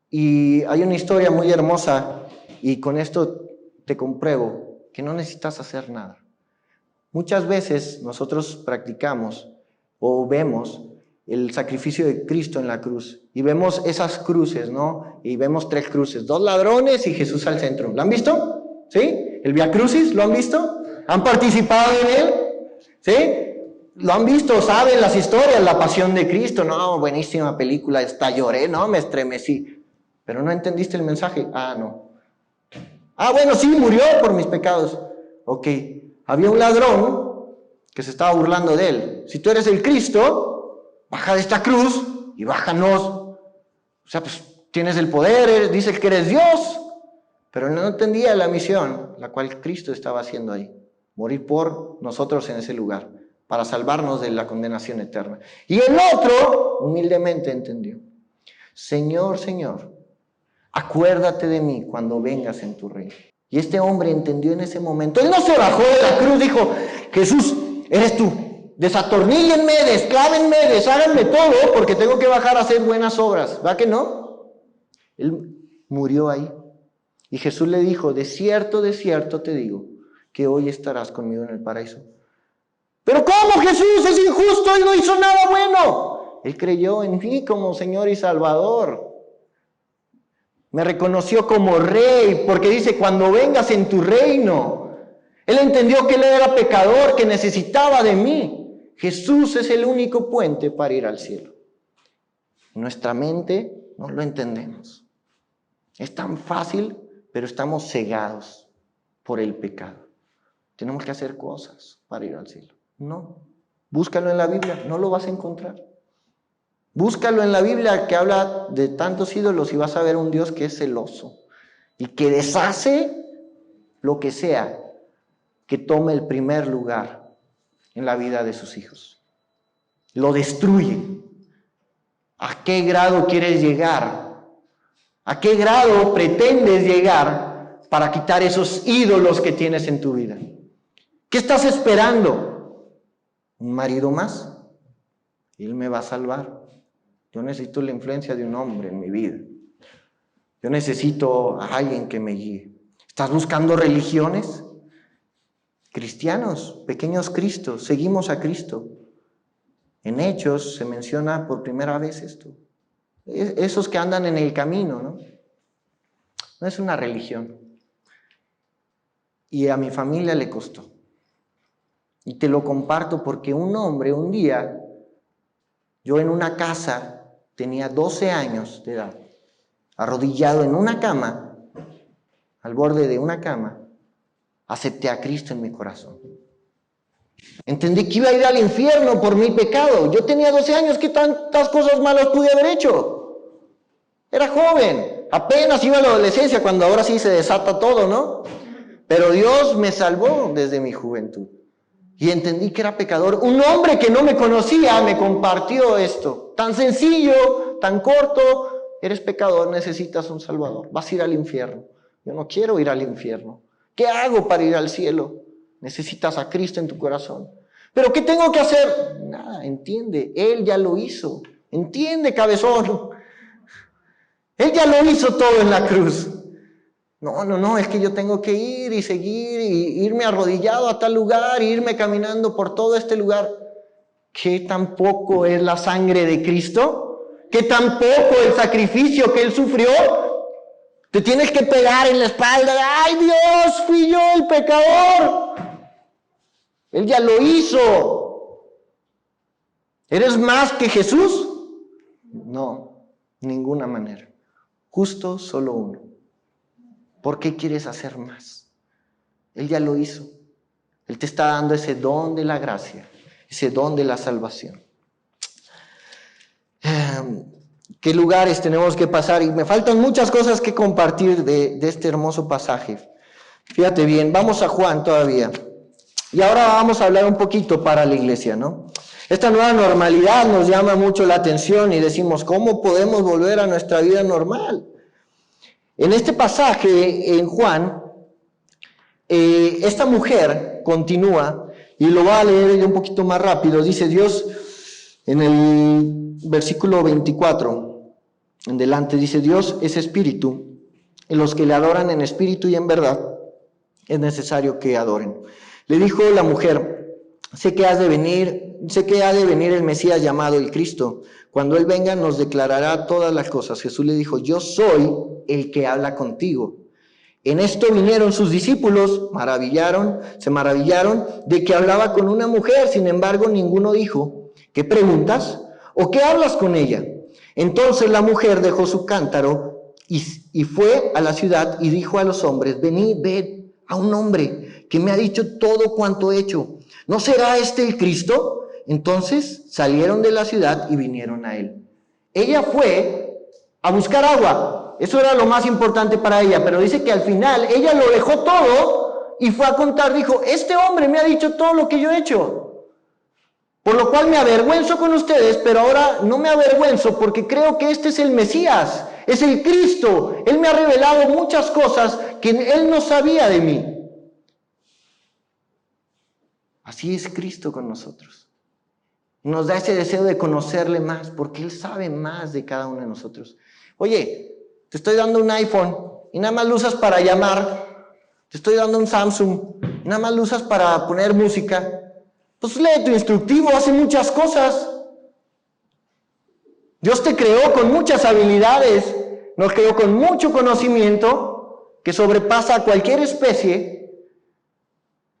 Y hay una historia muy hermosa y con esto te compruebo que no necesitas hacer nada. Muchas veces nosotros practicamos o vemos el sacrificio de Cristo en la cruz y vemos esas cruces, ¿no? Y vemos 3 cruces, 2 ladrones y Jesús al centro. ¿Lo han visto? ¿Sí? ¿El Vía Crucis? ¿Lo han visto? ¿Han participado en él? ¿Sí? ¿Lo han visto? ¿Saben las historias? La Pasión de Cristo. No, buenísima película, hasta lloré, ¿no? Me estremecí. Pero no entendiste el mensaje. Ah, no. Ah, bueno, sí, murió por mis pecados. Ok. Había un ladrón que se estaba burlando de él. Si tú eres el Cristo, baja de esta cruz y bájanos. O sea, pues tienes el poder, dices que eres Dios. Pero no entendía la misión, la cual Cristo estaba haciendo ahí. Morir por nosotros en ese lugar, para salvarnos de la condenación eterna. Y el otro, humildemente entendió. Señor, Señor, acuérdate de mí cuando vengas en tu reino. Y este hombre entendió en ese momento. Él no se bajó de la cruz, dijo, Jesús, eres tú. Desatorníllenme, desclávenme, desháganme todo, porque tengo que bajar a hacer buenas obras. ¿Va que no? Él murió ahí. Y Jesús le dijo, de cierto te digo, que hoy estarás conmigo en el paraíso. ¿Pero cómo, Jesús? Es injusto y no hizo nada bueno. Él creyó en mí como Señor y Salvador. Me reconoció como rey, porque dice, cuando vengas en tu reino. Él entendió que él era pecador, que necesitaba de mí. Jesús es el único puente para ir al cielo. Nuestra mente no lo entendemos. Es tan fácil, pero estamos cegados por el pecado. Tenemos que hacer cosas para ir al cielo. No. Búscalo en la Biblia, no lo vas a encontrar. Búscalo en la Biblia que habla de tantos ídolos y vas a ver un Dios que es celoso y que deshace lo que sea que tome el primer lugar en la vida de sus hijos. Lo destruye. ¿A qué grado quieres llegar? ¿A qué grado pretendes llegar para quitar esos ídolos que tienes en tu vida? ¿Qué estás esperando? ¿Un marido más? Él me va a salvar. Yo necesito la influencia de un hombre en mi vida. Yo necesito a alguien que me guíe. ¿Estás buscando religiones? Cristianos, pequeños Cristos, seguimos a Cristo. En Hechos se menciona por primera vez esto. Esos que andan en el camino, ¿no? No es una religión. Y a mi familia le costó. Y te lo comparto porque un hombre, un día, yo en una casa, tenía 12 años de edad, arrodillado en una cama, al borde de una cama, acepté a Cristo en mi corazón. Entendí que iba a ir al infierno por mi pecado. Yo tenía 12 años, ¿qué tantas cosas malas pude haber hecho? Era joven, apenas iba a la adolescencia, cuando ahora sí se desata todo, ¿no? Pero Dios me salvó desde mi juventud. Y entendí que era pecador. Un hombre que no me conocía me compartió esto. Tan sencillo, tan corto. Eres pecador, necesitas un salvador. Vas a ir al infierno. Yo no quiero ir al infierno. ¿Qué hago para ir al cielo? Necesitas a Cristo en tu corazón. ¿Pero qué tengo que hacer? Nada, entiende. Él ya lo hizo. Entiende, cabezón. Él ya lo hizo todo en la cruz. No, es que yo tengo que ir y seguir y irme arrodillado a tal lugar, e irme caminando por todo este lugar. ¿Qué tampoco es la sangre de Cristo? ¿Qué tampoco el sacrificio que Él sufrió? Te tienes que pegar en la espalda de, ¡ay Dios, fui yo el pecador! Él ya lo hizo. ¿Eres más que Jesús? No, ninguna manera. Justo solo uno. ¿Por qué quieres hacer más? Él ya lo hizo. Él te está dando ese don de la gracia, ese don de la salvación. ¿Qué lugares tenemos que pasar? Y me faltan muchas cosas que compartir de este hermoso pasaje. Fíjate bien, vamos a Juan todavía. Y ahora vamos a hablar un poquito para la iglesia, ¿no? Esta nueva normalidad nos llama mucho la atención y decimos, ¿cómo podemos volver a nuestra vida normal? En este pasaje, en Juan, esta mujer continúa, y lo va a leer un poquito más rápido. Dice Dios, en el versículo 24, en delante, dice, Dios es espíritu, y los que le adoran en espíritu y en verdad, es necesario que adoren. Le dijo la mujer, sé que ha de venir el Mesías llamado el Cristo. Cuando Él venga nos declarará todas las cosas. Jesús le dijo, yo soy el que habla contigo. En esto vinieron sus discípulos, se maravillaron de que hablaba con una mujer. Sin embargo, ninguno dijo, ¿qué preguntas? ¿O qué hablas con ella? Entonces la mujer dejó su cántaro y fue a la ciudad y dijo a los hombres, venid, ved a un hombre que me ha dicho todo cuanto he hecho. ¿No será este el Cristo? Entonces salieron de la ciudad y vinieron a él. Ella fue a buscar agua. Eso era lo más importante para ella, pero dice que al final ella lo dejó todo y fue a contar, dijo, este hombre me ha dicho todo lo que yo he hecho, por lo cual me avergüenzo con ustedes, pero ahora no me avergüenzo porque creo que este es el Mesías, es el Cristo. Él me ha revelado muchas cosas que Él no sabía de mí. Así es Cristo con nosotros. Nos da ese deseo de conocerle más, porque Él sabe más de cada uno de nosotros. Oye, te estoy dando un iPhone y nada más lo usas para llamar. Te estoy dando un Samsung y nada más lo usas para poner música. Pues lee tu instructivo, hace muchas cosas. Dios te creó con muchas habilidades, nos creó con mucho conocimiento que sobrepasa a cualquier especie.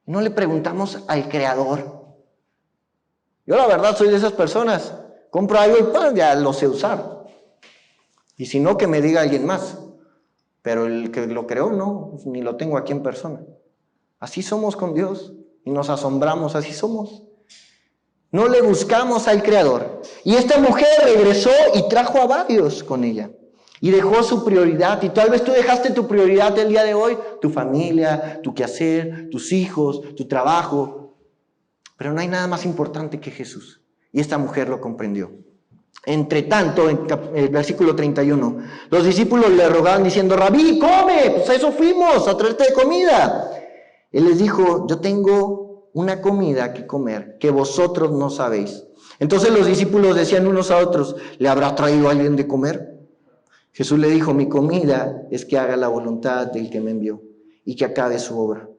No le preguntamos al Creador. Yo la verdad soy de esas personas. Compro algo y pues ya lo sé usar. Y si no, que me diga alguien más. Pero el que lo creó, no, ni lo tengo aquí en persona. Así somos con Dios y nos asombramos, así somos. No le buscamos al Creador. Y esta mujer regresó y trajo a varios con ella. Y dejó su prioridad. Y tal vez tú dejaste tu prioridad el día de hoy, tu familia, tu quehacer, tus hijos, tu trabajo. Pero no hay nada más importante que Jesús. Y esta mujer lo comprendió. Entre tanto, en el versículo 31, los discípulos le rogaban diciendo, Rabí, come, pues a eso fuimos, a traerte de comida. Él les dijo, yo tengo una comida que comer que vosotros no sabéis. Entonces los discípulos decían unos a otros, ¿le habrá traído alguien de comer? Jesús le dijo, mi comida es que haga la voluntad del que me envió y que acabe su obra.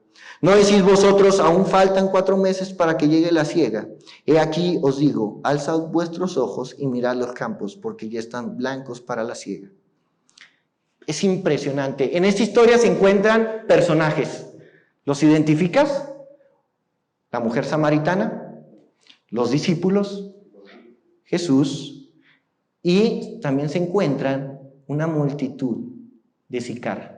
¿No decís vosotros, aún faltan 4 meses para que llegue la siega? He aquí os digo, alzad vuestros ojos y mirad los campos, porque ya están blancos para la siega. Es impresionante. En esta historia se encuentran personajes. ¿Los identificas? La mujer samaritana, los discípulos, Jesús, y también se encuentran una multitud de Sicar.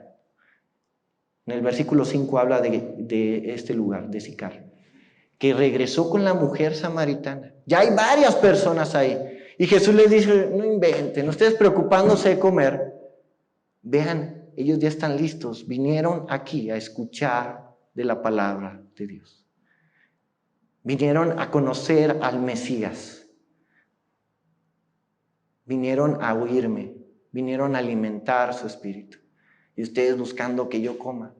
En el versículo 5 habla de este lugar, de Sicar, que regresó con la mujer samaritana. Ya hay varias personas ahí. Y Jesús les dice, no inventen, ustedes preocupándose de comer. Vean, ellos ya están listos. Vinieron aquí a escuchar de la palabra de Dios. Vinieron a conocer al Mesías. Vinieron a oírme. Vinieron a alimentar su espíritu. Y ustedes buscando que yo coma.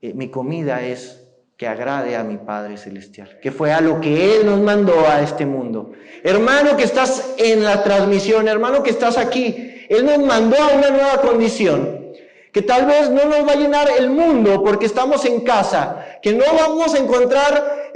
Mi comida es que agrade a mi Padre Celestial, que fue a lo que Él nos mandó a este mundo. Hermano que estás en la transmisión, hermano que estás aquí, Él nos mandó a una nueva condición, que tal vez no nos va a llenar el mundo porque estamos en casa, que no vamos a encontrar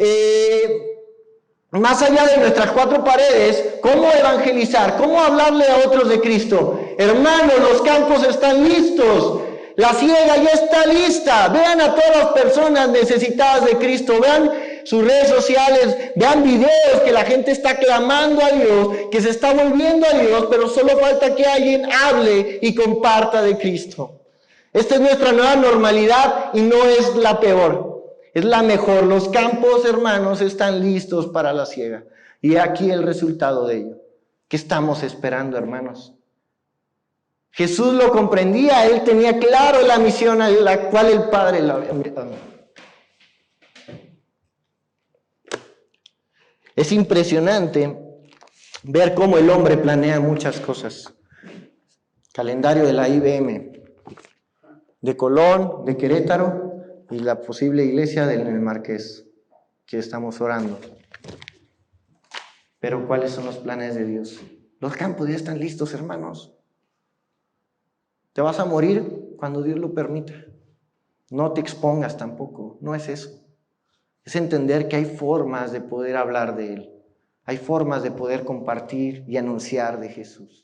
más allá de nuestras cuatro paredes cómo evangelizar, cómo hablarle a otros de Cristo. Hermanos, los campos están listos, la siega ya está lista. Vean a todas las personas necesitadas de Cristo, vean sus redes sociales, vean videos que la gente está clamando a Dios, que se está volviendo a Dios, pero solo falta que alguien hable y comparta de Cristo. Esta es nuestra nueva normalidad y no es la peor, es la mejor. Los campos, hermanos, están listos para la siega. Y aquí el resultado de ello. ¿Qué estamos esperando, hermanos? Jesús lo comprendía, Él tenía claro la misión a la cual el Padre lo había enviado. Es impresionante ver cómo el hombre planea muchas cosas. Calendario de la IBM, de Colón, de Querétaro y la posible iglesia del Marqués, que estamos orando. Pero ¿cuáles son los planes de Dios? Los campos ya están listos, hermanos. Te vas a morir cuando Dios lo permita. No te expongas tampoco, no es eso. Es entender que hay formas de poder hablar de Él. Hay formas de poder compartir y anunciar de Jesús.